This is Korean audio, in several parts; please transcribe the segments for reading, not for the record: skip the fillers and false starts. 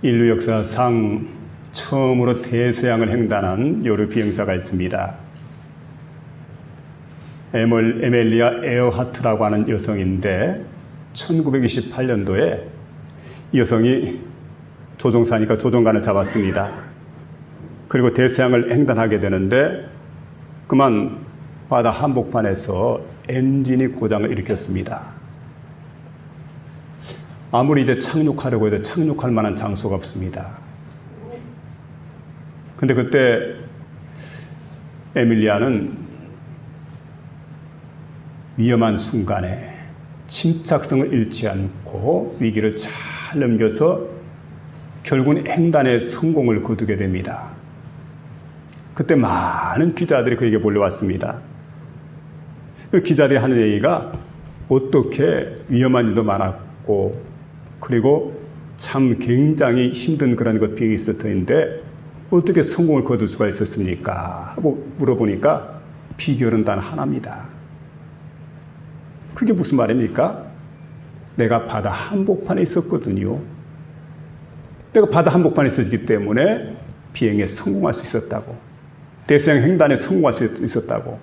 인류 역사상 처음으로 대서양을 횡단한 여러 비행사가 있습니다. 에멜리아 에어하트라고 하는 여성인데 1928년도에 이 여성이 조종사니까 조종관을 잡았습니다. 그리고 대서양을 횡단하게 되는데 그만 바다 한복판에서 엔진이 고장을 일으켰습니다. 아무리 이제 착륙하려고 해도 착륙할 만한 장소가 없습니다. 근데 그때 에밀리아는 위험한 순간에 침착성을 잃지 않고 위기를 잘 넘겨서 결국은 횡단에 성공을 거두게 됩니다. 그때 많은 기자들이 그에게 몰려왔습니다. 그 기자들이 하는 얘기가 어떻게 위험한 일도 많았고 그리고 참 굉장히 힘든 그런 것 비행이 있을 터인데 어떻게 성공을 거둘 수가 있었습니까? 하고 물어보니까 비결은 단 하나입니다. 그게 무슨 말입니까? 내가 바다 한복판에 있었거든요. 내가 바다 한복판에 있었기 때문에 비행에 성공할 수 있었다고. 대서양 횡단에 성공할 수 있었다고.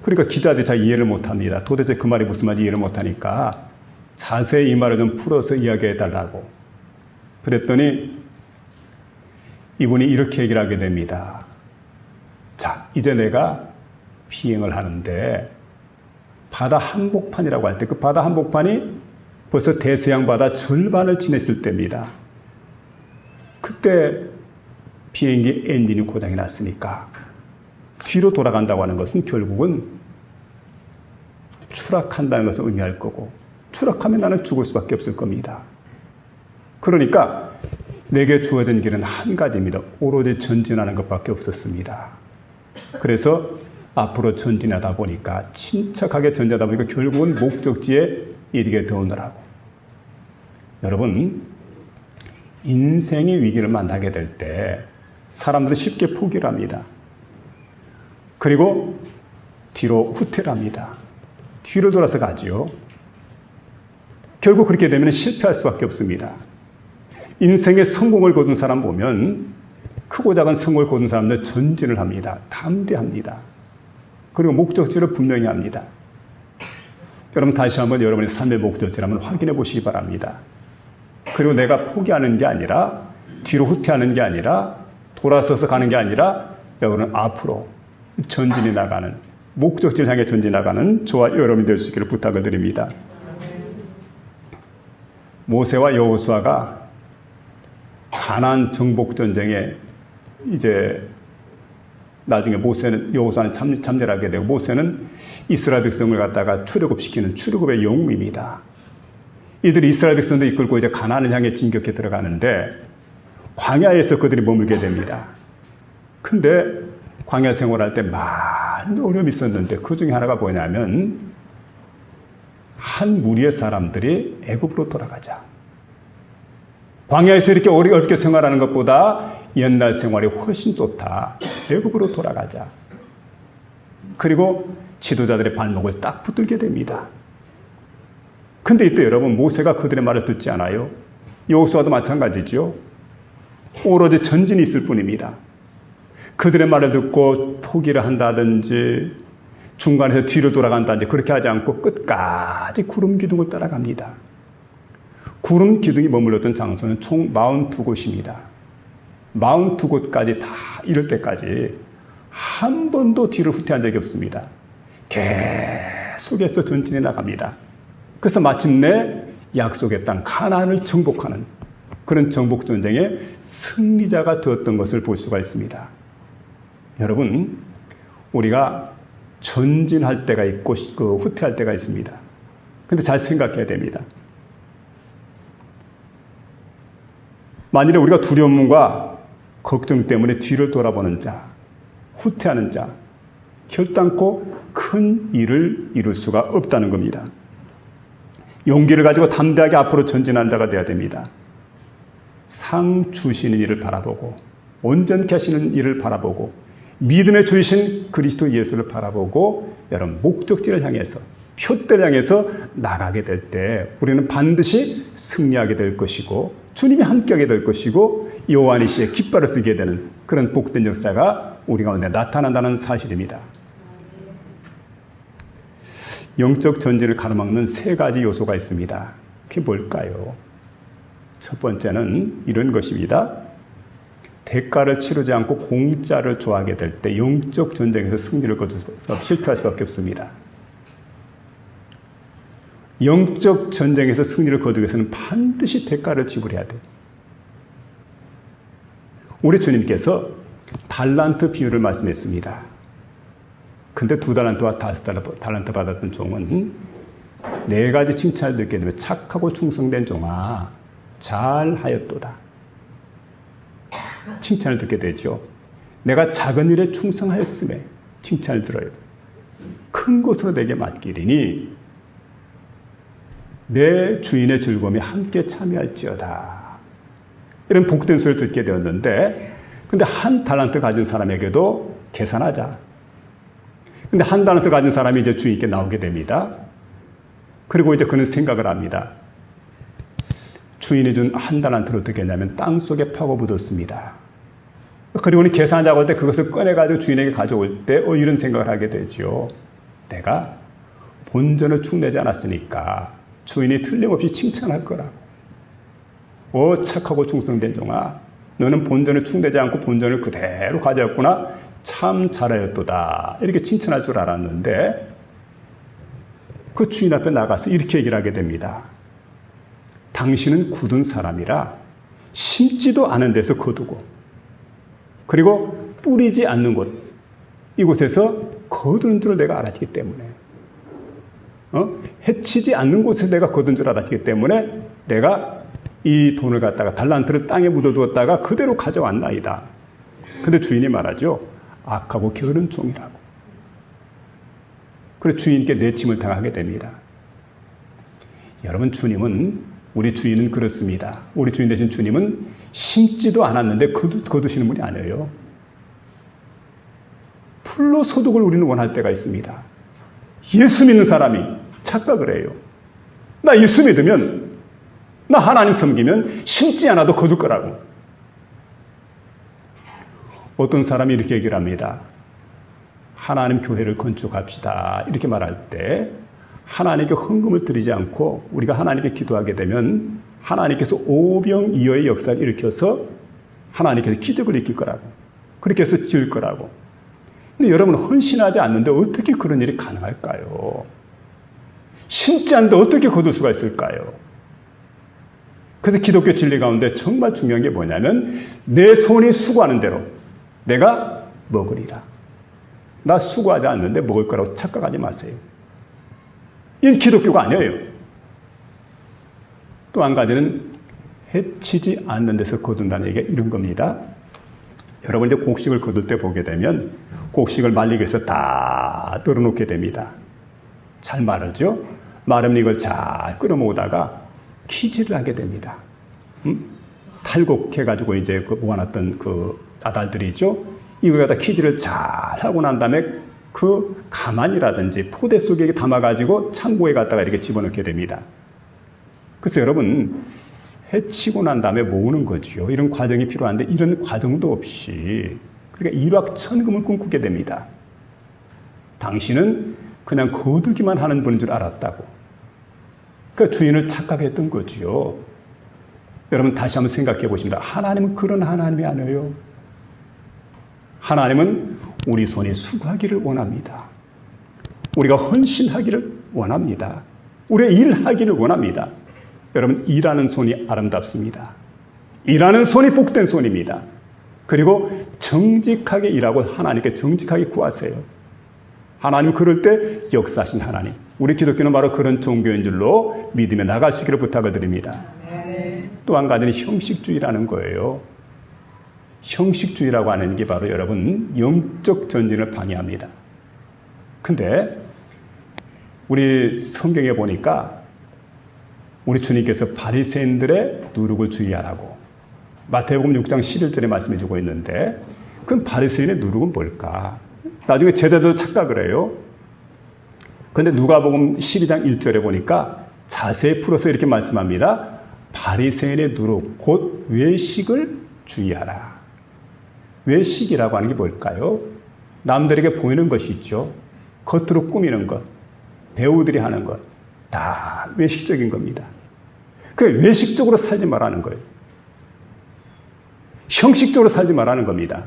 그러니까 기자들이 잘 이해를 못합니다. 도대체 그 말이 무슨 말인지 이해를 못하니까 자세히 이 말을 좀 풀어서 이야기해달라고. 그랬더니 이분이 이렇게 얘기를 하게 됩니다. 자, 이제 내가 비행을 하는데 바다 한복판이라고 할 때 그 바다 한복판이 벌써 대서양 바다 절반을 지냈을 때입니다. 그때 비행기 엔진이 고장이 났으니까 뒤로 돌아간다고 하는 것은 결국은 추락한다는 것을 의미할 거고 추락하면 나는 죽을 수밖에 없을 겁니다. 그러니까 내게 주어진 길은 한 가지입니다. 오로지 전진하는 것밖에 없었습니다. 그래서 앞으로 전진하다 보니까 침착하게 전진하다 보니까 결국은 목적지에 이르게 되오느라고. 여러분, 인생의 위기를 만나게 될 때 사람들은 쉽게 포기를 합니다. 그리고 뒤로 후퇴를 합니다. 뒤로 돌아서 가지요. 결국 그렇게 되면 실패할 수밖에 없습니다. 인생의 성공을 거둔 사람 보면 크고 작은 성공을 거둔 사람들 전진을 합니다. 담대합니다. 그리고 목적지를 분명히 합니다. 여러분 다시 한번 여러분의 삶의 목적지를 한번 확인해 보시기 바랍니다. 그리고 내가 포기하는 게 아니라 뒤로 후퇴하는 게 아니라 돌아서서 가는 게 아니라 여러분은 앞으로 전진해 나가는 목적지를 향해 전진해 나가는 저와 여러분이 될 수 있기를 부탁을 드립니다. 모세와 여호수아가 가나안 정복 전쟁에 이제 나중에 여호수아는 참여를 하게 되고 모세는 이스라엘 백성을 갖다가 출애굽시키는 출애굽의 영웅입니다. 이들이 이스라엘 백성들 이끌고 이제 가나안을 향해 진격해 들어가는데 광야에서 그들이 머물게 됩니다. 근데 광야 생활할 때 많은 어려움이 있었는데 그 중에 하나가 뭐냐면 한 무리의 사람들이 애굽으로 돌아가자. 광야에서 이렇게 어렵게 생활하는 것보다 옛날 생활이 훨씬 좋다. 애굽으로 돌아가자. 그리고 지도자들의 발목을 딱 붙들게 됩니다. 근데 이때 여러분 모세가 그들의 말을 듣지 않아요. 여호수아도 마찬가지죠. 오로지 전진이 있을 뿐입니다. 그들의 말을 듣고 포기를 한다든지 중간에서 뒤로 돌아간다든지 그렇게 하지 않고 끝까지 구름 기둥을 따라갑니다. 구름 기둥이 머물렀던 장소는 총 42곳입니다. 42곳까지 다 이럴 때까지 한 번도 뒤를 후퇴한 적이 없습니다. 계속해서 전진해 나갑니다. 그래서 마침내 약속의 땅 가나안을 정복하는 그런 정복 전쟁의 승리자가 되었던 것을 볼 수가 있습니다. 여러분, 우리가 전진할 때가 있고 후퇴할 때가 있습니다. 근데 잘 생각해야 됩니다. 만일에 우리가 두려움과 걱정 때문에 뒤를 돌아보는 자, 후퇴하는 자, 결단코 큰 일을 이룰 수가 없다는 겁니다. 용기를 가지고 담대하게 앞으로 전진하는 자가 되어야 됩니다. 상 주시는 일을 바라보고 온전케 하시는 일을 바라보고 믿음의 주이신 그리스도 예수를 바라보고 여러분 목적지를 향해서 표대를 향해서 나가게 될 때 우리는 반드시 승리하게 될 것이고 주님이 함께하게 될 것이고 여호와 시에 깃발을 들게 되는 그런 복된 역사가 우리 가운데 나타난다는 사실입니다. 영적 전진을 가로막는 세 가지 요소가 있습니다. 그게 뭘까요? 첫 번째는 이런 것입니다. 대가를 치르지 않고 공짜를 좋아하게 될 때 영적 전쟁에서 승리를 거둬서 실패할 수밖에 없습니다. 영적 전쟁에서 승리를 거두기 위해서는 반드시 대가를 지불해야 돼요. 우리 주님께서 달란트 비유를 말씀했습니다. 근데 2달란트와 5달란트 받았던 종은 4가지 칭찬을 듣게 되면 착하고 충성된 종아 잘하였도다. 칭찬을 듣게 되죠. 내가 작은 일에 충성하였음에 칭찬을 들어요. 큰 것으로 내게 맡기리니 내 주인의 즐거움에 함께 참여할지어다. 이런 복된 소리를 듣게 되었는데, 근데 1달란트 가진 사람에게도 계산하자. 근데 1달란트 가진 사람이 이제 주인께 나오게 됩니다. 그리고 이제 그는 생각을 합니다. 주인이 준 1달란트를 어떻게 했냐면 땅 속에 파고 묻었습니다. 그리고는 계산하자고 할 때 그것을 꺼내가지고 주인에게 가져올 때 이런 생각을 하게 되죠. 내가 본전을 축내지 않았으니까 주인이 틀림없이 칭찬할 거라고. 착하고 충성된 종아, 너는 본전을 축내지 않고 본전을 그대로 가져왔구나. 참 잘하였도다. 이렇게 칭찬할 줄 알았는데 그 주인 앞에 나가서 이렇게 얘기를 하게 됩니다. 당신은 굳은 사람이라 심지도 않은 데서 거두고 그리고 뿌리지 않는 곳, 이곳에서 거두는 줄 내가 알았기 때문에 해치지 않는 곳에 내가 거둔 줄 알았기 때문에 내가 이 돈을 갖다가 달란트를 땅에 묻어두었다가 그대로 가져왔나이다. 근데 주인이 말하죠. 악하고 게으른 종이라고. 그래서 주인께 내침을 당하게 됩니다. 여러분, 우리 주인은 그렇습니다. 우리 주인 되신 주님은 심지도 않았는데 거두시는 분이 아니에요. 풀로 소득을 우리는 원할 때가 있습니다. 예수 믿는 사람이 착각을 해요. 나 예수 믿으면, 나 하나님 섬기면 심지 않아도 거둘 거라고. 어떤 사람이 이렇게 얘기를 합니다. 하나님 교회를 건축합시다. 이렇게 말할 때 하나님께 헌금을 드리지 않고 우리가 하나님께 기도하게 되면 하나님께서 오병이어의 역사를 일으켜서 하나님께서 기적을 일으킬 거라고. 그렇게 해서 지을 거라고. 근데 여러분, 헌신하지 않는데 어떻게 그런 일이 가능할까요? 심지 않는데 어떻게 거둘 수가 있을까요? 그래서 기독교 진리 가운데 정말 중요한 게 뭐냐면 내 손이 수고하는 대로 내가 먹으리라. 나 수고하지 않는데 먹을 거라고 착각하지 마세요. 이건 기독교가 아니에요. 또 한 가지는 해치지 않는 데서 거둔다는 얘기가 이런 겁니다. 여러분, 이제 곡식을 거둘 때 보게 되면 곡식을 말리기 위해서 다 널어놓게 됩니다. 잘 마르죠? 마르면 이걸 잘 끓여모으다가 키질을 하게 됩니다. 탈곡해가지고 이제 모아놨던 그 나달들이죠. 이걸 갖다 키질을 잘 하고 난 다음에 그 가만이라든지 포대 속에 담아가지고 창고에 갖다가 이렇게 집어넣게 됩니다. 그래서 여러분, 해치고 난 다음에 모으는 거지요. 이런 과정이 필요한데 이런 과정도 없이 그러니까 일확천금을 꿈꾸게 됩니다. 당신은 그냥 거두기만 하는 분인 줄 알았다고. 그러니까 주인을 착각했던 거지요. 여러분, 다시 한번 생각해 보십니다. 하나님은 그런 하나님이 아니에요. 하나님은 우리 손이 수고하기를 원합니다. 우리가 헌신하기를 원합니다. 우리가 일하기를 원합니다. 여러분, 일하는 손이 아름답습니다. 일하는 손이 복된 손입니다. 그리고 정직하게 일하고 하나님께 정직하게 구하세요. 하나님 그럴 때 역사하신 하나님. 우리 기독교는 바로 그런 종교인 줄로 믿음에 나갈 수 있기를 부탁을 드립니다. 또 한 가지는 형식주의라는 거예요. 형식주의라고 하는 게 바로 여러분 영적 전진을 방해합니다. 근데 우리 성경에 보니까 우리 주님께서 바리새인들의 누룩을 주의하라고 마태복음 6장 11절에 말씀해 주고 있는데 그럼 바리새인의 누룩은 뭘까? 나중에 제자들도 착각을 해요. 그런데 누가복음 12장 1절에 보니까 자세히 풀어서 이렇게 말씀합니다. 바리새인의 누룩 곧 외식을 주의하라. 외식이라고 하는 게 뭘까요? 남들에게 보이는 것이 있죠. 겉으로 꾸미는 것, 배우들이 하는 것, 다 외식적인 겁니다. 그 외식적으로 살지 말라는 거예요. 형식적으로 살지 말라는 겁니다.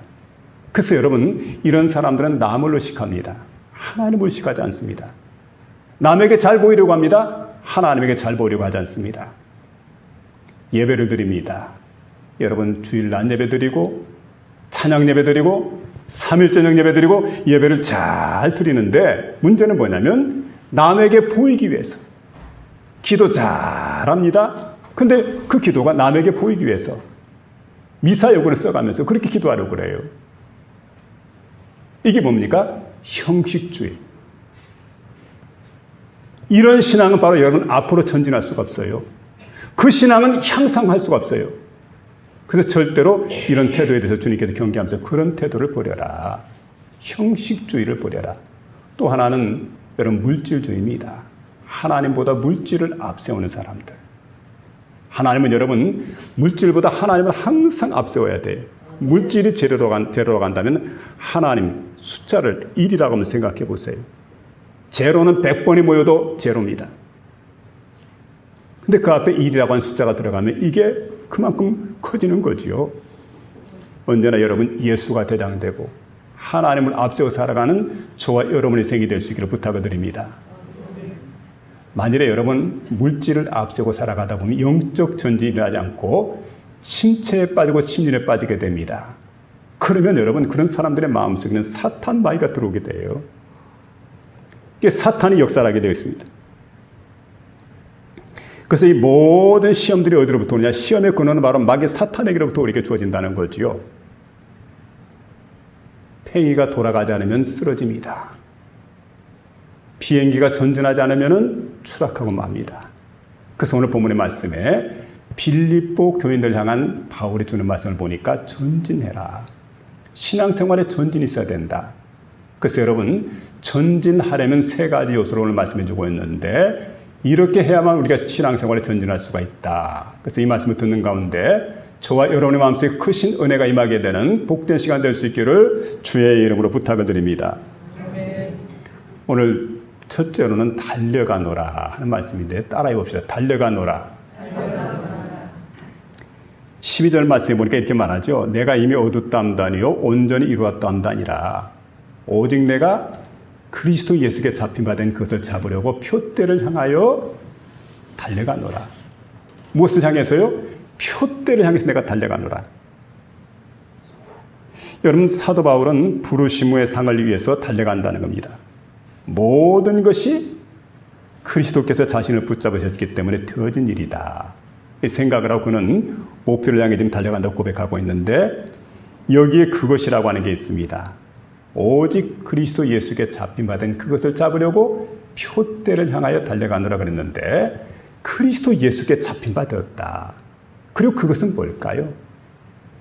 그래서 여러분, 이런 사람들은 남을 의식합니다. 하나님을 의식하지 않습니다. 남에게 잘 보이려고 합니다. 하나님에게 잘 보이려고 하지 않습니다. 예배를 드립니다. 여러분, 주일 낮 예배 드리고 찬양 예배 드리고 3일 저녁 예배 드리고 예배를 잘 드리는데 문제는 뭐냐면 남에게 보이기 위해서 기도 잘합니다. 근데 그 기도가 남에게 보이기 위해서 미사 요구를 써가면서 그렇게 기도하려고 그래요. 이게 뭡니까? 형식주의. 이런 신앙은 바로 여러분 앞으로 전진할 수가 없어요. 그 신앙은 향상할 수가 없어요. 그래서 절대로 이런 태도에 대해서 주님께서 경계하면서 그런 태도를 버려라. 형식주의를 버려라. 또 하나는 여러분 물질주의입니다. 하나님보다 물질을 앞세우는 사람들. 하나님은 여러분 물질보다 하나님을 항상 앞세워야 돼요. 물질이 제로로 간다면 하나님 숫자를 1이라고 한번 생각해 보세요. 제로는 100번이 모여도 제로입니다. 근데 그 앞에 1이라고 하는 숫자가 들어가면 이게 그만큼 커지는 거지요. 언제나 여러분 예수가 대장되고 하나님을 앞세워 살아가는 저와 여러분의 생이 될 수 있기를 부탁을 드립니다. 만일에 여러분 물질을 앞세우고 살아가다 보면 영적 전진이 일어나지 않고 침체에 빠지고 침륜에 빠지게 됩니다. 그러면 여러분 그런 사람들의 마음속에는 사탄 마귀가 들어오게 돼요. 이게 사탄이 역사하게 되어 있습니다. 그래서 이 모든 시험들이 어디로부터 오느냐? 시험의 근원은 바로 마귀 사탄에게로부터 우리에게 주어진다는 거지요. 팽이가 돌아가지 않으면 쓰러집니다. 비행기가 전진하지 않으면 추락하고 맙니다. 그래서 오늘 본문의 말씀에 빌립보 교인들 향한 바울이 주는 말씀을 보니까 전진해라. 신앙생활에 전진이 있어야 된다. 그래서 여러분 전진하려면 세 가지 요소를 오늘 말씀해 주고 있는데 이렇게 해야만 우리가 신앙생활에 전진할 수가 있다. 그래서 이 말씀을 듣는 가운데 저와 여러분의 마음속에 크신 은혜가 임하게 되는 복된 시간 될 수 있기를 주의 이름으로 부탁을 드립니다. 오늘 첫째로는 달려가노라 하는 말씀인데 따라해 봅시다. 달려가노라. 12절 말씀에 보니까 이렇게 말하죠. 내가 이미 얻었다함다니요 온전히 이루었다함다니라. 오직 내가 그리스도 예수께 잡힌 바 된 그것을 잡으려고 표대를 향하여 달려가노라. 무엇을 향해서요? 표대를 향해서 내가 달려가노라. 여러분 사도 바울은 부르심의 상을 위해서 달려간다는 겁니다. 모든 것이 그리스도께서 자신을 붙잡으셨기 때문에 되어진 일이다. 이 생각을 하고 그는 목표를 향해 지금 달려간다고 고백하고 있는데 여기에 그것이라고 하는 게 있습니다. 오직 그리스도 예수께 잡힌 바 된 그것을 잡으려고 표대를 향하여 달려가노라 그랬는데 그리스도 예수께 잡힌 바 되었다. 그리고 그것은 뭘까요?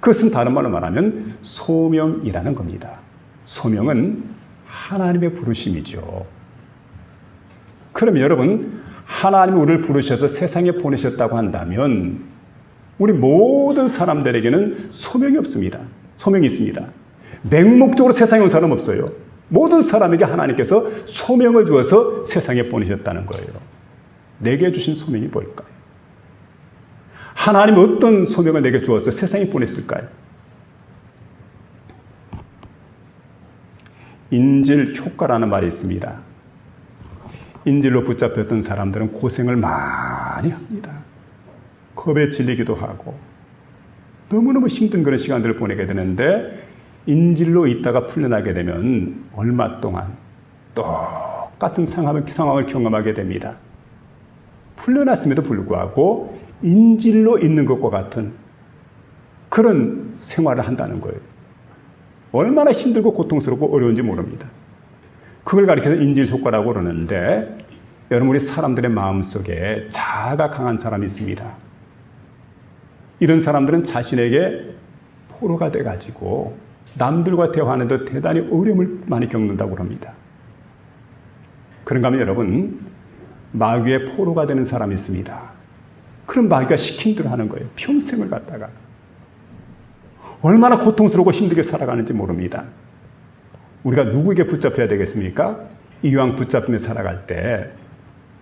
그것은 다른 말로 말하면 소명이라는 겁니다. 소명은 하나님의 부르심이죠. 그럼 여러분 하나님이 우리를 부르셔서 세상에 보내셨다고 한다면 우리 모든 사람들에게는 소명이 없습니다. 소명이 있습니다. 맹목적으로 세상에 온 사람 없어요. 모든 사람에게 하나님께서 소명을 주어서 세상에 보내셨다는 거예요. 내게 주신 소명이 뭘까요? 하나님 어떤 소명을 내게 주어서 세상에 보냈을까요? 인질 효과라는 말이 있습니다. 인질로 붙잡혔던 사람들은 고생을 많이 합니다. 겁에 질리기도 하고 너무너무 힘든 그런 시간들을 보내게 되는데 인질로 있다가 풀려나게 되면 얼마 동안 똑같은 상황을 경험하게 됩니다. 풀려났음에도 불구하고 인질로 있는 것과 같은 그런 생활을 한다는 거예요. 얼마나 힘들고 고통스럽고 어려운지 모릅니다. 그걸 가리켜서 인질 효과라고 그러는데 여러분 우리 사람들의 마음속에 자아가 강한 사람이 있습니다. 이런 사람들은 자신에게 포로가 돼가지고 남들과 대화하는데 대단히 어려움을 많이 겪는다고 합니다. 그런가 하면 여러분, 마귀의 포로가 되는 사람이 있습니다. 그럼 마귀가 시킨 대로 하는 거예요. 평생을 갖다가. 얼마나 고통스럽고 힘들게 살아가는지 모릅니다. 우리가 누구에게 붙잡혀야 되겠습니까? 이왕 붙잡히며 살아갈 때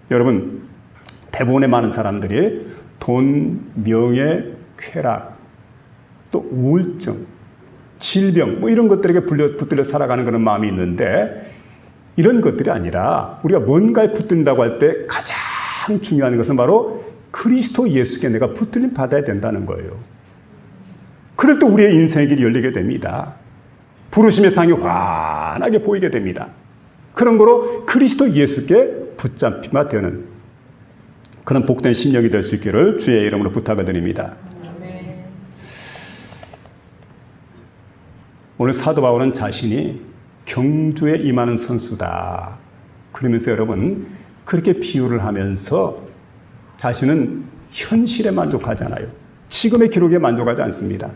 여러분, 대부분의 많은 사람들이 돈, 명예, 쾌락, 또 우울증, 질병 뭐 이런 것들에게 붙들려 살아가는 그런 마음이 있는데, 이런 것들이 아니라 우리가 뭔가에 붙든다고 할 때 가장 중요한 것은 바로 그리스도 예수께 내가 붙들림 받아야 된다는 거예요. 그럴 때 우리의 인생의 길이 열리게 됩니다. 부르심의 상이 환하게 보이게 됩니다. 그런 거로 그리스도 예수께 붙잡히마 되는 그런 복된 심령이 될 수 있기를 주의 이름으로 부탁을 드립니다. 오늘 사도 바울은 자신이 경주에 임하는 선수다. 그러면서 여러분, 그렇게 비유를 하면서 자신은 현실에 만족하잖아요. 지금의 기록에 만족하지 않습니다.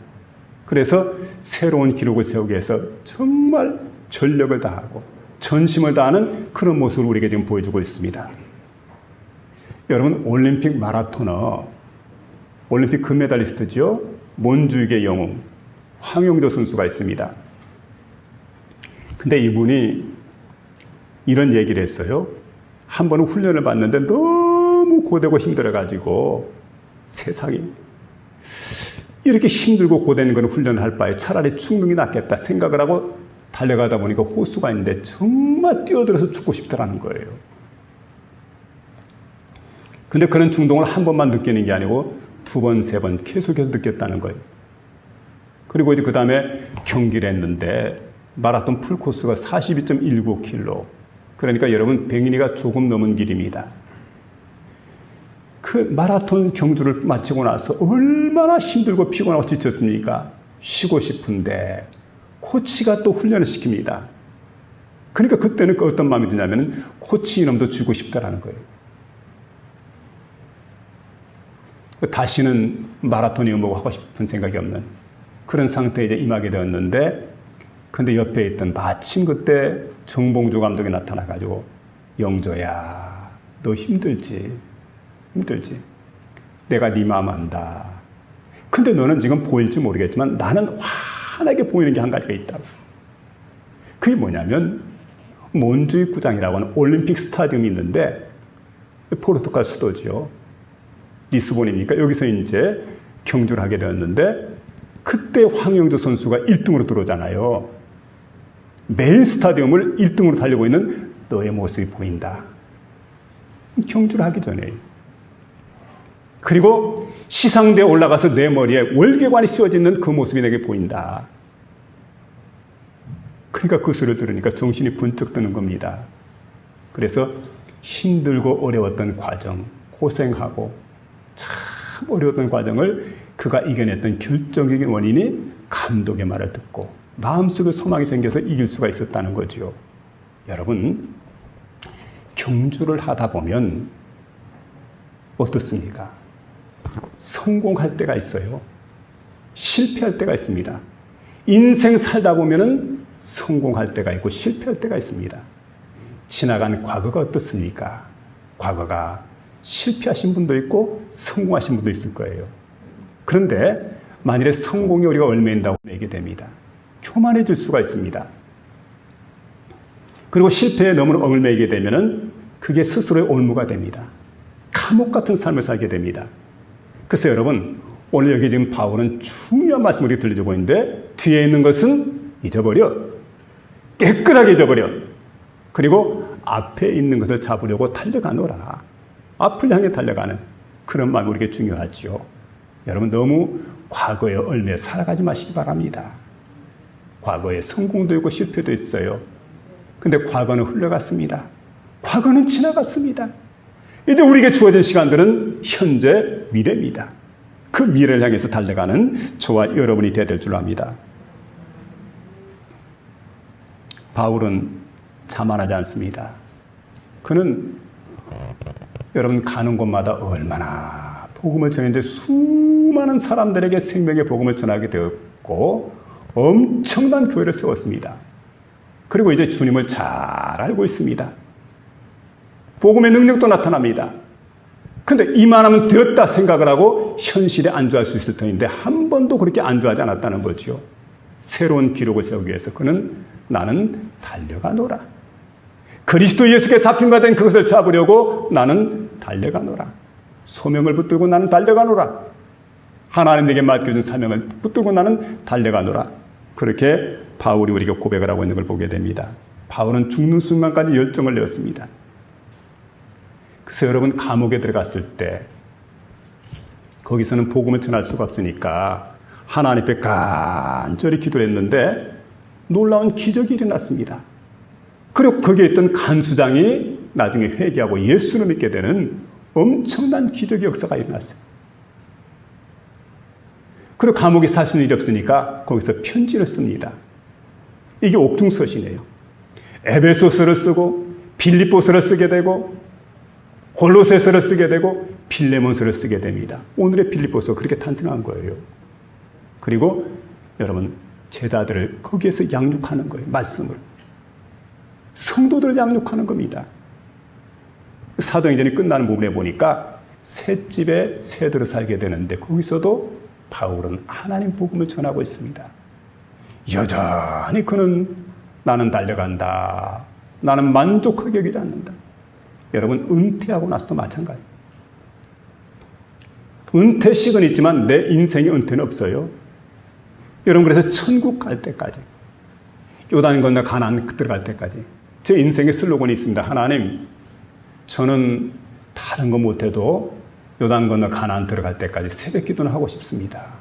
그래서 새로운 기록을 세우기 위해서 정말 전력을 다하고 전심을 다하는 그런 모습을 우리에게 지금 보여주고 있습니다. 여러분, 올림픽 마라토너, 올림픽 금메달리스트죠. 몬주익의 영웅 황용조 선수가 있습니다. 근데 이분이 이런 얘기를 했어요. 한 번은 훈련을 받는데 너무 고되고 힘들어가지고 세상에 이렇게 힘들고 고된 그런 훈련을 할 바에 차라리 죽는 게 낫겠다 생각을 하고 달려가다 보니까 호수가 있는데 정말 뛰어들어서 죽고 싶더라는 거예요. 근데 그런 중동을 한 번만 느끼는 게 아니고 두 번, 세 번 계속해서 느꼈다는 거예요. 그리고 이제 그 다음에 경기를 했는데 마라톤 풀코스가 42.19km. 그러니까 여러분 100리가 조금 넘은 길입니다. 그 마라톤 경주를 마치고 나서 얼마나 힘들고 피곤하고 지쳤습니까? 쉬고 싶은데 코치가 또 훈련을 시킵니다. 그러니까 그때는 어떤 마음이 드냐면 코치 이놈도 주고 싶다라는 거예요. 다시는 마라톤 이런 거 하고 싶은 생각이 없는 그런 상태에 이제 임하게 되었는데, 근데 옆에 있던 마침 그때 정봉주 감독이 나타나가지고 영조야, 너 힘들지? 내가 네 마음 안다. 근데 너는 지금 보일지 모르겠지만 나는 환하게 보이는 게 한 가지가 있다고. 그게 뭐냐면 몬주익 구장이라고 하는 올림픽 스타디움이 있는데 포르투갈 수도지요. 리스본입니까? 여기서 이제 경주를 하게 되었는데 그때 황영조 선수가 1등으로 들어오잖아요. 메인 스타디움을 1등으로 달리고 있는 너의 모습이 보인다. 경주를 하기 전에. 그리고 시상대에 올라가서 내 머리에 월계관이 씌워지는 그 모습이 내게 보인다. 그러니까 그 소리를 들으니까 정신이 번쩍 드는 겁니다. 그래서 힘들고 어려웠던 과정, 고생하고 참 어려웠던 과정을 그가 이겨냈던 결정적인 원인이 감독의 말을 듣고 마음속에 소망이 생겨서 이길 수가 있었다는 거죠. 여러분, 경주를 하다 보면 어떻습니까? 성공할 때가 있어요. 실패할 때가 있습니다. 인생 살다 보면은 성공할 때가 있고 실패할 때가 있습니다. 지나간 과거가 어떻습니까? 과거가 실패하신 분도 있고 성공하신 분도 있을 거예요. 그런데 만일에 성공이 우리가 얽매인다고 얘기 됩니다. 교만해질 수가 있습니다. 그리고 실패에 너무 얽매이게 되면은 그게 스스로의 올무가 됩니다. 감옥 같은 삶을 살게 됩니다. 그래서 여러분, 오늘 여기 지금 바울은 중요한 말씀을 우리가 들려주고 있는데, 뒤에 있는 것은 잊어버려. 깨끗하게 잊어버려. 그리고 앞에 있는 것을 잡으려고 달려가노라. 앞을 향해 달려가는 그런 마음이 우리에게 중요하죠. 여러분, 너무 과거에 얽매여 살아가지 마시기 바랍니다. 과거에 성공도 있고 실패도 있어요. 근데 과거는 흘러갔습니다. 과거는 지나갔습니다. 이제 우리에게 주어진 시간들은 현재, 미래입니다. 그 미래를 향해서 달려가는 저와 여러분이 되어야 될 줄 압니다. 바울은 자만하지 않습니다. 그는 여러분 가는 곳마다 얼마나 복음을 전했는데 수많은 사람들에게 생명의 복음을 전하게 되었고 엄청난 교회를 세웠습니다. 그리고 이제 주님을 잘 알고 있습니다. 복음의 능력도 나타납니다. 근데 이만하면 되었다 생각을 하고 현실에 안주할 수 있을 터인데 한 번도 그렇게 안주하지 않았다는 거죠. 새로운 기록을 세우기 위해서 그는 나는 달려가노라. 그리스도 예수께 잡힌 바 된 그것을 잡으려고 나는 달려가노라. 소명을 붙들고 나는 달려가노라. 하나님에게 맡겨준 사명을 붙들고 나는 달려가노라. 그렇게 바울이 우리에게 고백을 하고 있는 걸 보게 됩니다. 바울은 죽는 순간까지 열정을 내었습니다. 그래서 여러분 감옥에 들어갔을 때 거기서는 복음을 전할 수가 없으니까 하나님 앞에 간절히 기도를 했는데 놀라운 기적이 일어났습니다. 그리고 거기에 있던 간수장이 나중에 회개하고 예수를 믿게 되는 엄청난 기적의 역사가 일어났어요. 그리고 감옥에 살 수는 일이 없으니까 거기서 편지를 씁니다. 이게 옥중서신이에요. 에베소서를 쓰고 빌립보서를 쓰게 되고 골로새서를 쓰게 되고 필레몬서를 쓰게 됩니다. 오늘의 빌립보서 그렇게 탄생한 거예요. 그리고 여러분 제자들을 거기에서 양육하는 거예요. 말씀을. 성도들을 양육하는 겁니다. 사도행전이 끝나는 부분에 보니까 셋집에 새들을 살게 되는데 거기서도 바울은 하나님 복음을 전하고 있습니다. 여전히 그는 나는 달려간다. 나는 만족하게 여기지 않는다. 여러분 은퇴하고 나서도 마찬가지예요. 은퇴식은 있지만 내 인생의 은퇴는 없어요. 여러분 그래서 천국 갈 때까지 요단 건너 가나안 들어갈 때까지 제 인생의 슬로건이 있습니다. 하나님 저는 다른 거 못해도 요단 건너 가나안 들어갈 때까지 새벽 기도는 하고 싶습니다.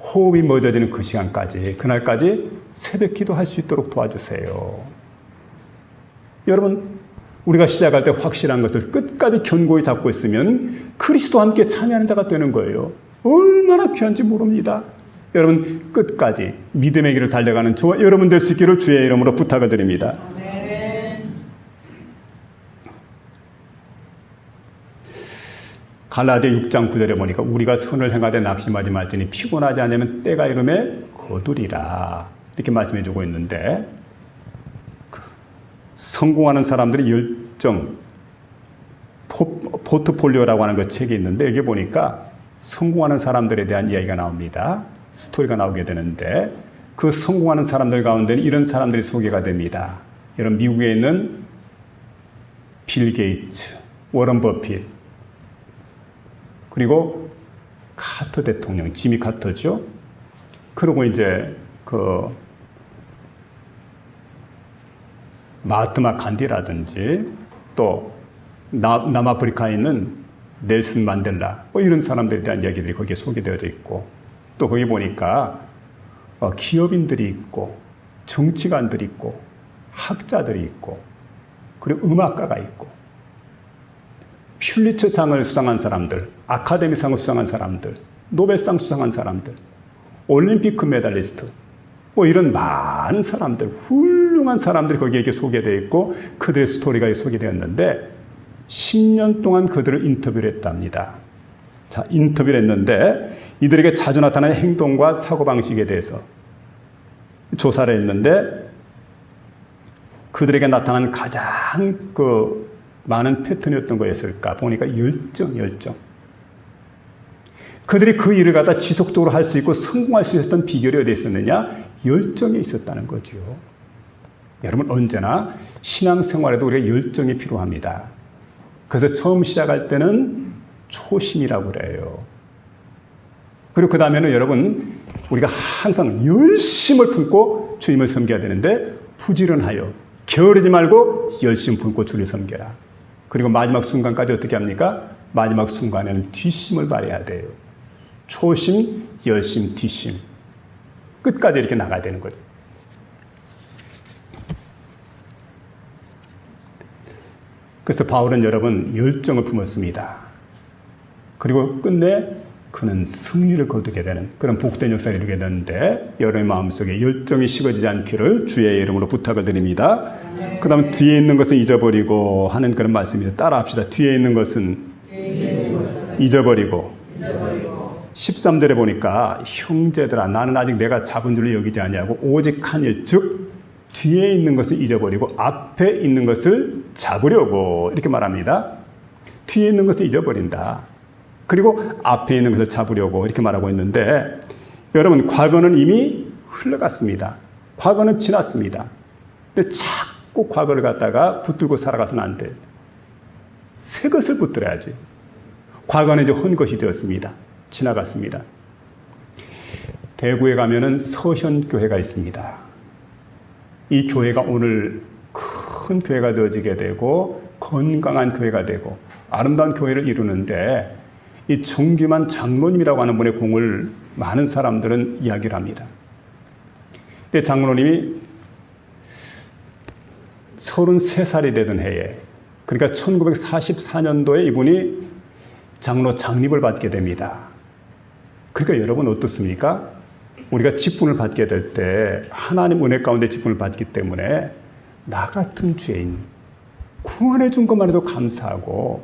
호흡이 멎어지는 그 시간까지 그날까지 새벽 기도할 수 있도록 도와주세요. 여러분 우리가 시작할 때 확실한 것을 끝까지 견고히 잡고 있으면 그리스도와 함께 참여하는 자가 되는 거예요. 얼마나 귀한지 모릅니다. 여러분 끝까지 믿음의 길을 달려가는 저와 여러분 될 수 있기를 주의 이름으로 부탁을 드립니다. 갈라디아 6장 9절에 보니까 우리가 선을 행하되 낙심하지 말지니 피곤하지 않으면 때가 이름에 거두리라 이렇게 말씀해 주고 있는데 성공하는 사람들의 열정 포트폴리오라고 하는 그 책이 있는데 여기 보니까 성공하는 사람들에 대한 이야기가 나옵니다. 스토리가 나오게 되는데 그 성공하는 사람들 가운데는 이런 사람들이 소개가 됩니다. 이런 미국에 있는 빌 게이츠, 워런 버핏 그리고 카터 대통령, 지미 카터죠. 그리고 이제 그 마하트마 간디라든지 또 남아프리카에 있는 넬슨 만델라 뭐 이런 사람들에 대한 이야기들이 거기에 소개되어져 있고 또 거기 보니까 기업인들이 있고 정치관들이 있고 학자들이 있고 그리고 음악가가 있고 퓰리처상을 수상한 사람들, 아카데미상을 수상한 사람들, 노벨상 수상한 사람들, 올림픽 금메달리스트 뭐 이런 많은 사람들, 훌륭한 사람들이 거기에 소개되어 있고 그들의 스토리가 소개되었는데 10년 동안 그들을 인터뷰를 했답니다. 자, 인터뷰를 했는데 이들에게 자주 나타나는 행동과 사고방식에 대해서 조사를 했는데 그들에게 나타난 가장 많은 패턴이 어떤 거였을까 보니까 열정. 그들이 그 일을 갖다 지속적으로 할 수 있고 성공할 수 있었던 비결이 어디에 있었느냐? 열정에 있었다는 거죠. 여러분 언제나 신앙생활에도 우리가 열정이 필요합니다. 그래서 처음 시작할 때는 초심이라고 그래요. 그리고 그 다음에는 여러분 우리가 항상 열심을 품고 주님을 섬겨야 되는데 부지런하여 게으르지 말고 열심 품고 주를 섬겨라. 그리고 마지막 순간까지 어떻게 합니까? 마지막 순간에는 뒷심을 발휘해야 돼요. 초심, 열심, 뒷심. 끝까지 이렇게 나가야 되는 거죠. 그래서 바울은 여러분 열정을 품었습니다. 그리고 끝내 그는 승리를 거두게 되는 그런 복된 역사를 이루게 되는데 여러분의 마음속에 열정이 식어지지 않기를 주의 이름으로 부탁을 드립니다. 그 다음 뒤에 있는 것은 잊어버리고 하는 그런 말씀입니다. 따라 합시다. 뒤에 있는 것은 잊어버리고 13절에 보니까 형제들아 나는 아직 내가 잡은 줄로 여기지 아니하고 오직 한 일 즉 뒤에 있는 것을 잊어버리고 앞에 있는 것을 잡으려고 이렇게 말합니다. 뒤에 있는 것을 잊어버린다. 그리고 앞에 있는 것을 잡으려고 이렇게 말하고 있는데 여러분 과거는 이미 흘러갔습니다. 과거는 지났습니다. 근데 자꾸 과거를 갖다가 붙들고 살아가서는 안 돼. 새 것을 붙들어야지. 과거는 이제 헌 것이 되었습니다. 지나갔습니다. 대구에 가면은 서현교회가 있습니다. 이 교회가 오늘 큰 교회가 되어지게 되고 건강한 교회가 되고 아름다운 교회를 이루는데 이 정규만 장로님이라고 하는 분의 공을 많은 사람들은 이야기를 합니다. 근데 장로님이 33살이 되던 해에 그러니까 1944년도에 이분이 장로 장립을 받게 됩니다. 그러니까 여러분 어떻습니까? 우리가 직분을 받게 될 때 하나님 은혜 가운데 직분을 받기 때문에 나 같은 죄인 구원해 준 것만 해도 감사하고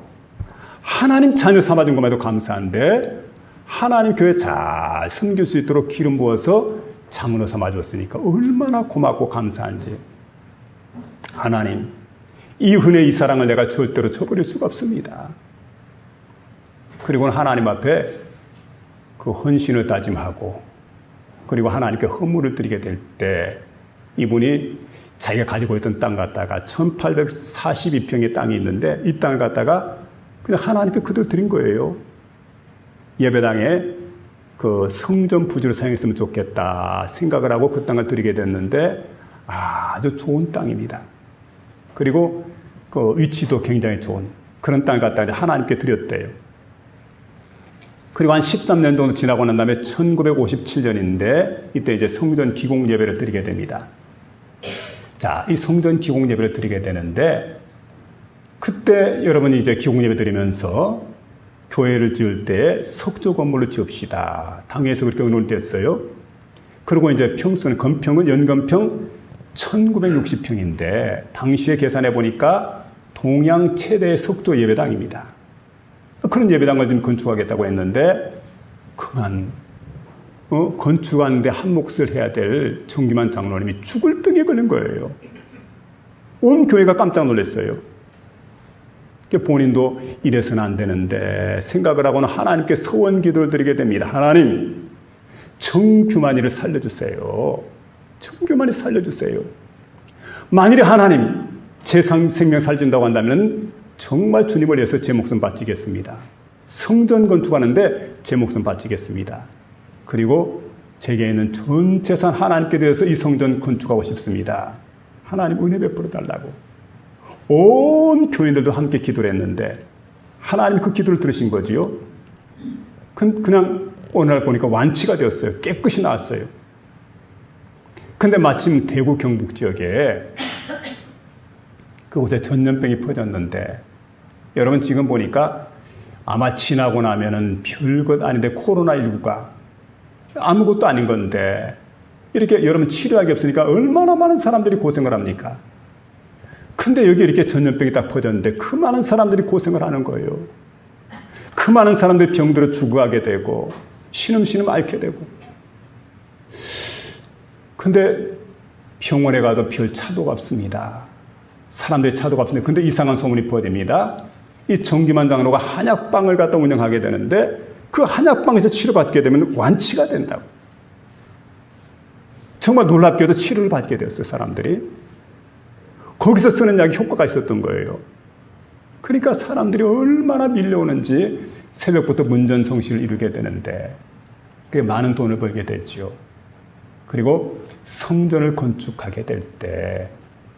하나님 자녀 삼아준 것만 해도 감사한데 하나님 교회 잘 섬길 수 있도록 기름 부어서 장로 삼아줬으니까 얼마나 고맙고 감사한지. 하나님 이 은혜 이 사랑을 내가 절대로 저버릴 수가 없습니다. 그리고는 하나님 앞에 그 헌신을 다짐하고 그리고 하나님께 헌물을 드리게 될 때 이분이 자기가 가지고 있던 땅 갖다가 1842평의 땅이 있는데 이 땅을 갖다가 그냥 하나님께 그대로 드린 거예요. 예배당에 그 성전 부지로 사용했으면 좋겠다 생각을 하고 그 땅을 드리게 됐는데 아주 좋은 땅입니다. 그리고 그 위치도 굉장히 좋은 그런 땅을 갖다가 하나님께 드렸대요. 그리고 한 13년 정도 지나고 난 다음에 1957년인데 이때 이제 성전 기공 예배를 드리게 됩니다. 자, 이 성전 기공 예배를 드리게 되는데 그때 여러분이 이제 기공 예배 드리면서 교회를 지을 때 석조 건물을 지읍시다. 당회에서 그렇게 의논이 됐어요. 그리고 이제 평수는 건평은 연건평 1960평인데 당시에 계산해 보니까 동양 최대의 석조 예배당입니다. 그런 예배당을 좀 건축하겠다고 했는데 그만 건축하는데 한 몫을 해야 될 정기만 장로님이 죽을 병에 걸린 거예요. 온 교회가 깜짝 놀랐어요. 본인도 이래서는 안 되는데 생각을 하고는 하나님께 서원 기도를 드리게 됩니다. 하나님 정규만이를 살려주세요. 정규만이 살려주세요. 만일에 하나님 제 생명 살린다고 한다면 정말 주님을 위해서 제 목숨 바치겠습니다. 성전 건축하는데 제 목숨 바치겠습니다. 그리고 제게 있는 전 재산 하나님께 대해서 이 성전 건축하고 싶습니다. 하나님 은혜 베풀어 달라고. 온 교인들도 함께 기도를 했는데 하나님이 그 기도를 들으신 거지요. 그냥 어느 날 보니까 완치가 되었어요. 깨끗이 나왔어요. 근데 마침 대구 경북 지역에 그곳에 전염병이 퍼졌는데 여러분 지금 보니까 아마 지나고 나면은 별것 아닌데 코로나19가 아무것도 아닌 건데 이렇게 여러분 치료하기 없으니까 얼마나 많은 사람들이 고생을 합니까? 근데 여기 이렇게 전염병이 딱 퍼졌는데 그 많은 사람들이 고생을 하는 거예요. 그 많은 사람들이 병들어 죽어가게 되고 신음신음 앓게 되고 근데 병원에 가도 별 차도가 없습니다. 사람들이 차도가 없습니다. 근데 이상한 소문이 퍼집니다. 이 정기만 장로가 한약방을 갖다 운영하게 되는데 그 한약방에서 치료받게 되면 완치가 된다고. 정말 놀랍게도 치료를 받게 되었어요. 사람들이. 거기서 쓰는 약이 효과가 있었던 거예요. 그러니까 사람들이 얼마나 밀려오는지 새벽부터 문전성시를 이루게 되는데 그게 많은 돈을 벌게 됐죠. 그리고 성전을 건축하게 될 때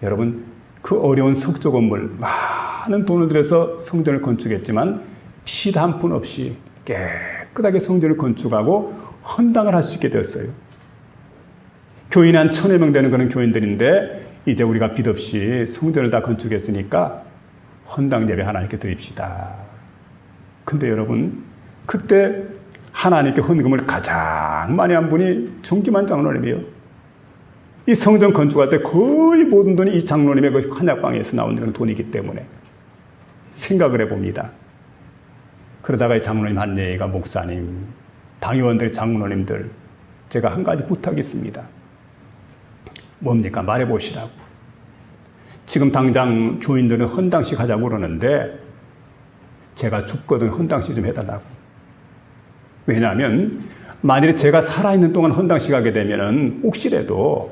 여러분 그 어려운 석조 건물 많은 돈을 들여서 성전을 건축했지만 피도 한 푼 없이 깨끗하게 성전을 건축하고 헌당을 할 수 있게 되었어요. 교인이 한 1000여 명 되는 그런 교인들인데 이제 우리가 빚 없이 성전을 다 건축했으니까 헌당 예배 하나님께 드립시다. 근데 여러분 그때 하나님께 헌금을 가장 많이 한 분이 정기만 장로님이에요. 이 성전 건축할 때 거의 모든 돈이 이 장로님의 그 한약방에서 나오는 그런 돈이기 때문에 생각을 해봅니다. 그러다가 이 장로님 한 얘기가 목사님, 당의원들, 장로님들 제가 한 가지 부탁이 있습니다. 뭡니까? 말해보시라고. 지금 당장 교인들은 헌당식 하자고 그러는데 제가 죽거든 헌당식 좀 해달라고. 왜냐하면 만일에 제가 살아있는 동안 헌당식 하게 되면은 혹시라도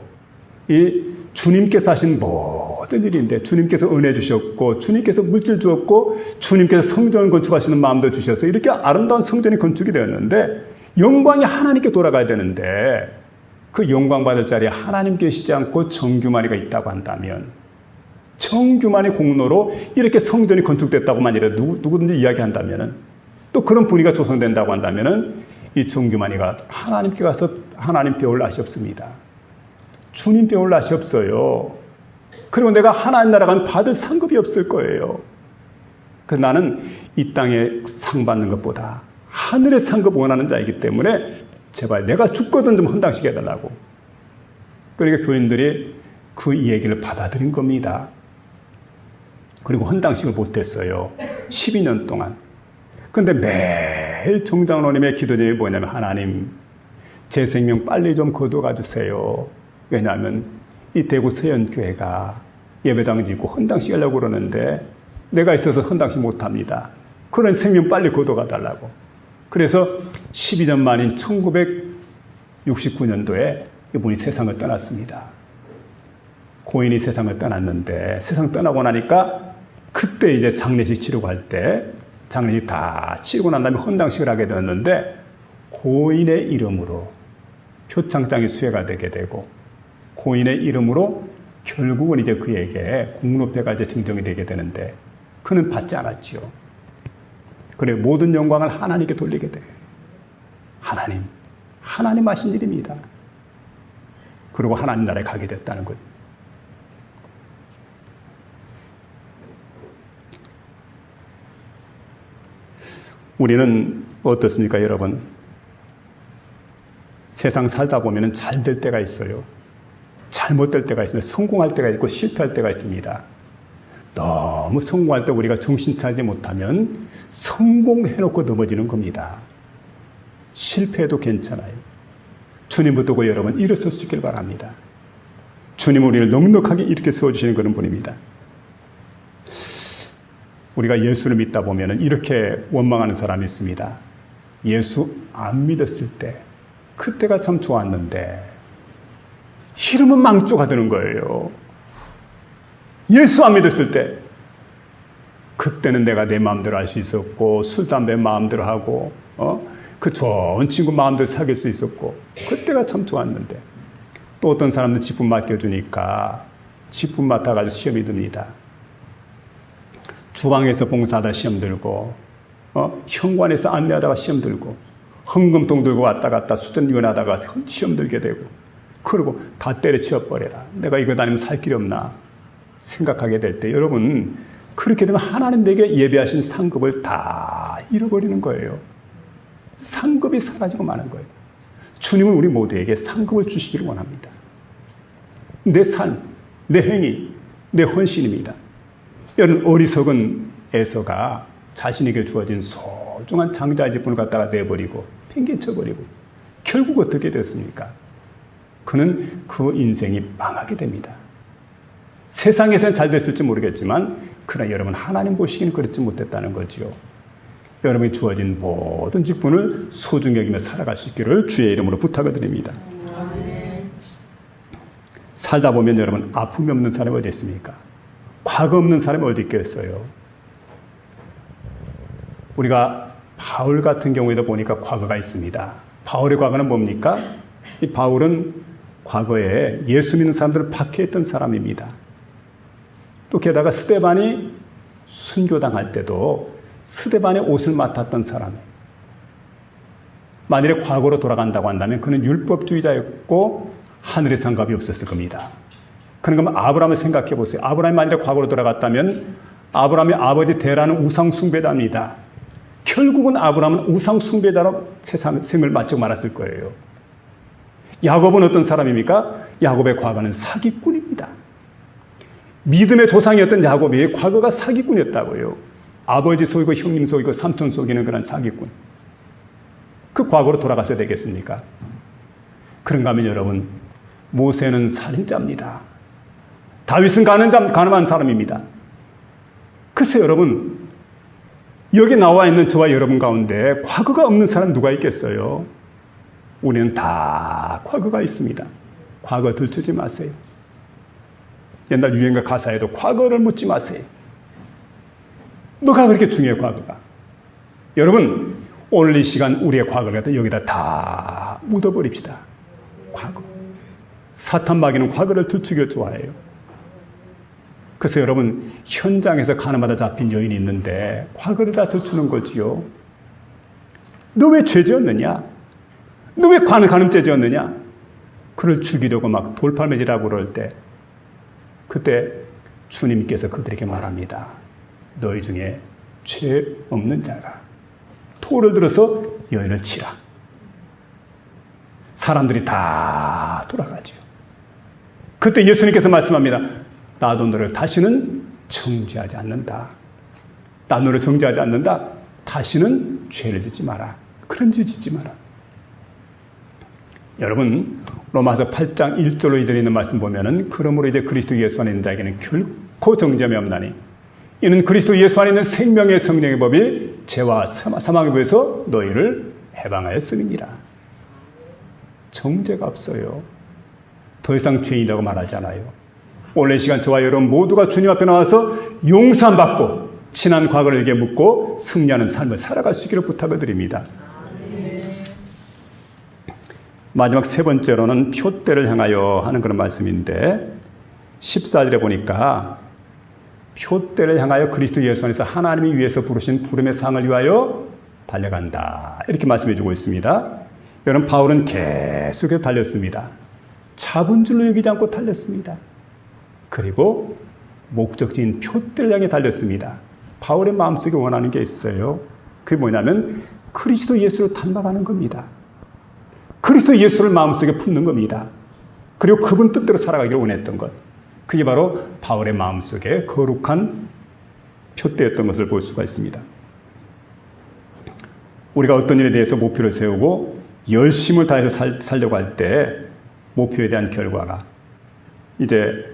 이 주님께서 하신 모든 일인데 주님께서 은혜 주셨고 주님께서 물질 주었고 주님께서 성전을 건축하시는 마음도 주셔서 이렇게 아름다운 성전이 건축이 되었는데 영광이 하나님께 돌아가야 되는데 그 영광 받을 자리에 하나님 계시지 않고 정규만이가 있다고 한다면 정규만의 공로로 이렇게 성전이 건축됐다고 만일에 누구든지 이야기한다면은 또 그런 분위기가 조성된다고 한다면은 이 정규만이가 하나님께 가서 하나님 배울 낯이 없습니다. 주님 배울 낯이 없어요. 그리고 내가 하나님 나라 가면 받을 상급이 없을 거예요. 그래서 나는 이 땅에 상 받는 것보다 하늘의 상급 원하는 자이기 때문에 제발 내가 죽거든 좀 헌당식 해달라고. 그러니까 교인들이 그 얘기를 받아들인 겁니다. 그리고 헌당식을 못했어요. 12년 동안. 근데 매일 정장로님의 기도 제목이 뭐냐면 하나님 제 생명 빨리 좀 거둬가 주세요. 왜냐하면 이 대구 서연교회가 예배당 짓고 헌당식 하려고 그러는데 내가 있어서 헌당식 못합니다. 그런 생명 빨리 거둬가 달라고. 그래서 12년 만인 1969년도에 이분이 세상을 떠났습니다. 고인이 세상을 떠났는데 세상 떠나고 나니까 그때 이제 장례식 치르고 할 때 장례식 다 치르고 난 다음에 헌당식을 하게 되었는데 고인의 이름으로 표창장이 수여가 되게 되고 고인의 이름으로 결국은 이제 그에게 공로패가 이제 증정이 되게 되는데 그는 받지 않았지요. 그래 모든 영광을 하나님께 돌리게 돼요. 하나님 하신 일입니다. 그리고 하나님 나라에 가게 됐다는 거죠. 우리는 어떻습니까, 여러분? 세상 살다 보면 잘 될 때가 있어요. 잘못될 때가 있습니다. 성공할 때가 있고 실패할 때가 있습니다. 너무 성공할 때 우리가 정신 차리지 못하면 성공해놓고 넘어지는 겁니다. 실패해도 괜찮아요. 주님 붙들고 여러분 일어설 수 있길 바랍니다. 주님은 우리를 넉넉하게 이렇게 세워주시는 그런 분입니다. 우리가 예수를 믿다 보면 이렇게 원망하는 사람이 있습니다. 예수 안 믿었을 때 그때가 참 좋았는데 이러면 망조가 되는 거예요. 예수 안 믿었을 때 그때는 내가 내 마음대로 할 수 있었고 술, 담배 마음대로 하고 그 좋은 친구 마음대로 사귈 수 있었고 그때가 참 좋았는데 또 어떤 사람들 직분 맡겨주니까 직분 맡아가지고 시험이 듭니다. 주방에서 봉사하다 시험 들고 현관에서 안내하다가 시험 들고 헌금통 들고 왔다 갔다 수전위원하다가 시험 들게 되고 그리고 다 때려치워버려라. 내가 이거 다니면 살 길이 없나 생각하게 될 때 여러분 그렇게 되면 하나님 내게 예배하신 상급을 다 잃어버리는 거예요. 상급이 사라지고 마는 거예요. 주님은 우리 모두에게 상급을 주시기를 원합니다. 내 삶, 내 행위, 내 헌신입니다. 여러분 어리석은 에서가 자신에게 주어진 소중한 장자의 직분을 갖다가 내버리고 팽개쳐버리고 결국 어떻게 됐습니까? 그는 그 인생이 망하게 됩니다. 세상에서는 잘 됐을지 모르겠지만 그러나 여러분 하나님 보시기는 그렇지 못했다는 거지요. 여러분이 주어진 모든 직분을 소중히 여기며 살아갈 수 있기를 주의 이름으로 부탁을 드립니다. 살다 보면 여러분 아픔이 없는 사람이 어디 있습니까? 과거 없는 사람이 어디 있겠어요? 우리가 바울 같은 경우에도 보니까 과거가 있습니다. 바울의 과거는 뭡니까? 이 바울은 과거에 예수 믿는 사람들을 박해했던 사람입니다. 또 게다가 스데반이 순교당할 때도 스데반의 옷을 맡았던 사람이에요. 만일에 과거로 돌아간다고 한다면 그는 율법주의자였고 하늘의 상급이 없었을 겁니다. 그런가 하면 아브라함을 생각해 보세요. 아브라함이 만일에 과거로 돌아갔다면 아브라함의 아버지 데라는 우상 숭배자입니다. 결국은 아브라함은 우상 숭배자로 생을 마치고 말았을 거예요. 야곱은 어떤 사람입니까? 야곱의 과거는 사기꾼입니다. 믿음의 조상이었던 야곱이 과거가 사기꾼이었다고요. 아버지 속이고 형님 속이고 삼촌 속이는 그런 사기꾼. 그 과거로 돌아가셔야 되겠습니까? 그런가 하면 여러분 모세는 살인자입니다. 다윗은 가늠한 사람입니다. 글쎄 여러분, 여기 나와 있는 저와 여러분 가운데 과거가 없는 사람 누가 있겠어요? 우리는 다 과거가 있습니다. 과거 들추지 마세요. 옛날 유행가 가사에도 과거를 묻지 마세요. 뭐가 그렇게 중요해요, 과거가? 여러분, 오늘 이 시간 우리의 과거를 여기다 다 묻어버립시다. 과거. 사탄 마귀는 과거를 들추기를 좋아해요. 그래서 여러분, 현장에서 가늠하다 잡힌 여인이 있는데 과거를 다 들추는 거지요. 너 왜 죄 지었느냐? 너 왜 간음죄 지었느냐? 그를 죽이려고 막 돌팔매질하고 그럴 때, 그때 주님께서 그들에게 말합니다. 너희 중에 죄 없는 자가 돌을 들어서 여인을 치라. 사람들이 다 돌아가죠. 그때 예수님께서 말씀합니다. 나도 너를 다시는 정죄하지 않는다. 나 너를 정죄하지 않는다. 다시는 죄를 짓지 마라. 그런 죄 짓지 마라. 여러분, 로마서 8장 1절로 이전에 있는 말씀 보면은, 그러므로 이제 그리스도 예수 안에 있는 자에게는 결코 정죄함이 없나니 이는 그리스도 예수 안에 있는 생명의 성령의 법이 죄와 사망의 법에서 너희를 해방하였음이니라. 정죄가 없어요. 더 이상 죄인이라고 말하지 않아요. 오늘 이 시간 저와 여러분 모두가 주님 앞에 나와서 용서받고 지난 과거를 에게 묻고 승리하는 삶을 살아갈 수 있기를 부탁을 드립니다. 마지막 세 번째로는 표대를 향하여 하는 그런 말씀인데, 14절에 보니까 표대를 향하여 그리스도 예수 안에서 하나님이 위해서 부르신 부름의 상을 위하여 달려간다. 이렇게 말씀해 주고 있습니다. 여러분, 바울은 계속해서 달렸습니다. 잡은 줄로 여기지 않고 달렸습니다. 그리고 목적지인 표대를 향해 달렸습니다. 바울의 마음속에 원하는 게 있어요. 그게 뭐냐면 그리스도 예수를 닮아가는 겁니다. 그리스도 예수를 마음속에 품는 겁니다. 그리고 그분 뜻대로 살아가기를 원했던 것. 그게 바로 바울의 마음속에 거룩한 표대였던 것을 볼 수가 있습니다. 우리가 어떤 일에 대해서 목표를 세우고 열심을 다해서 살려고 할 때 목표에 대한 결과가 이제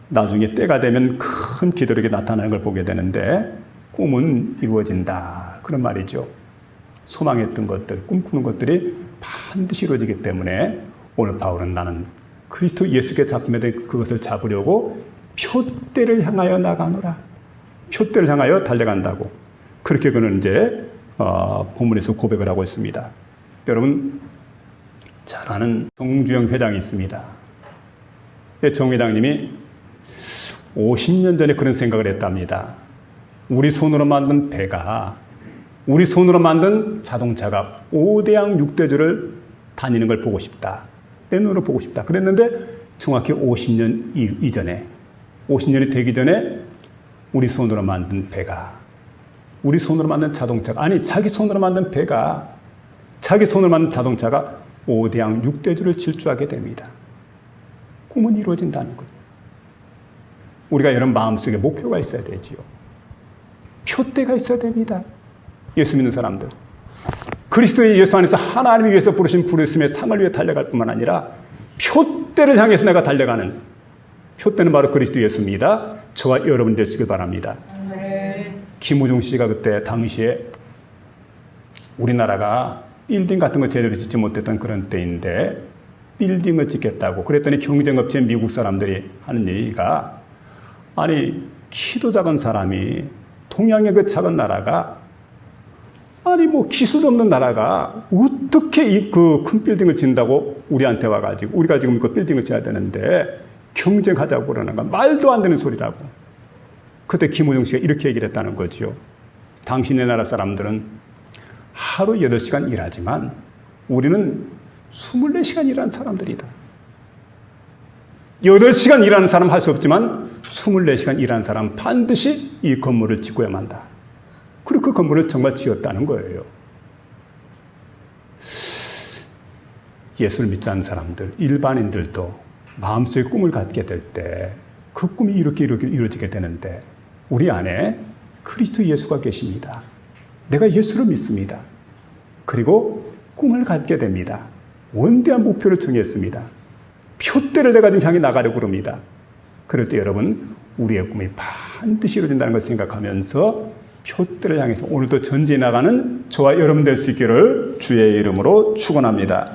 나중에 때가 되면 큰 기도력이 나타나는 걸 보게 되는데, 꿈은 이루어진다. 그런 말이죠. 소망했던 것들, 꿈꾸는 것들이 반드시 이루어지기 때문에 오늘 바울은 나는 그리스도 예수께 잡힘에 대해 그것을 잡으려고 표대를 향하여 나가노라. 표대를 향하여 달려간다고. 그렇게 그는 이제 본문에서 고백을 하고 있습니다. 여러분, 잘 아는 정주영 회장이 있습니다. 정 회장님이 50년 전에 그런 생각을 했답니다. 우리 손으로 만든 배가, 우리 손으로 만든 자동차가 5대양 6대주를 다니는 걸 보고 싶다. 내 눈으로 보고 싶다. 그랬는데 정확히 50년 이전에, 50년이 되기 전에 우리 손으로 만든 배가, 우리 손으로 만든 자동차가, 아니 자기 손으로 만든 배가, 자기 손으로 만든 자동차가 5대양 6대주를 질주하게 됩니다. 꿈은 이루어진다는 것. 우리가 이런 마음속에 목표가 있어야 되지요. 표대가 있어야 됩니다. 예수 믿는 사람들. 그리스도의 예수 안에서 하나님이 위해서 부르신 부르심의 상을 위해 달려갈 뿐만 아니라 표대를 향해서 내가 달려가는, 표대는 바로 그리스도 예수입니다. 저와 여러분 되시길 바랍니다. 김우중 씨가 그때 당시에 우리나라가 빌딩 같은 거 제대로 짓지 못했던 그런 때인데 빌딩을 짓겠다고 그랬더니 경쟁업체 미국 사람들이 하는 얘기가, 아니 키도 작은 사람이, 동양의 그 작은 나라가, 아니 뭐 기술도 없는 나라가 어떻게 이 그 큰 빌딩을 짓는다고 우리한테 와가지고, 우리가 지금 그 빌딩을 지어야 되는데 경쟁하자고 그러는가, 말도 안 되는 소리라고. 그때 김우중 씨가 이렇게 얘기를 했다는 거지요. 당신네 나라 사람들은 하루 8시간 일하지만 우리는 24시간 일하는 사람들이다. 8시간 일하는 사람 할 수 없지만 24시간 일하는 사람 반드시 이 건물을 짓고야만 한다. 그리고 그 건물을 정말 지었다는 거예요. 예수를 믿지 않는 사람들, 일반인들도 마음속에 꿈을 갖게 될 때 그 꿈이 이렇게 이루어지게 되는데, 우리 안에 그리스도 예수가 계십니다. 내가 예수를 믿습니다. 그리고 꿈을 갖게 됩니다. 원대한 목표를 정했습니다. 표대를 내가 지금 향해 나가려고 그럽니다. 그럴 때 여러분, 우리의 꿈이 반드시 이루어진다는 것을 생각하면서 표대를 향해서 오늘도 전진해 나가는 저와 여러분 될 수 있기를 주의 이름으로 축원합니다.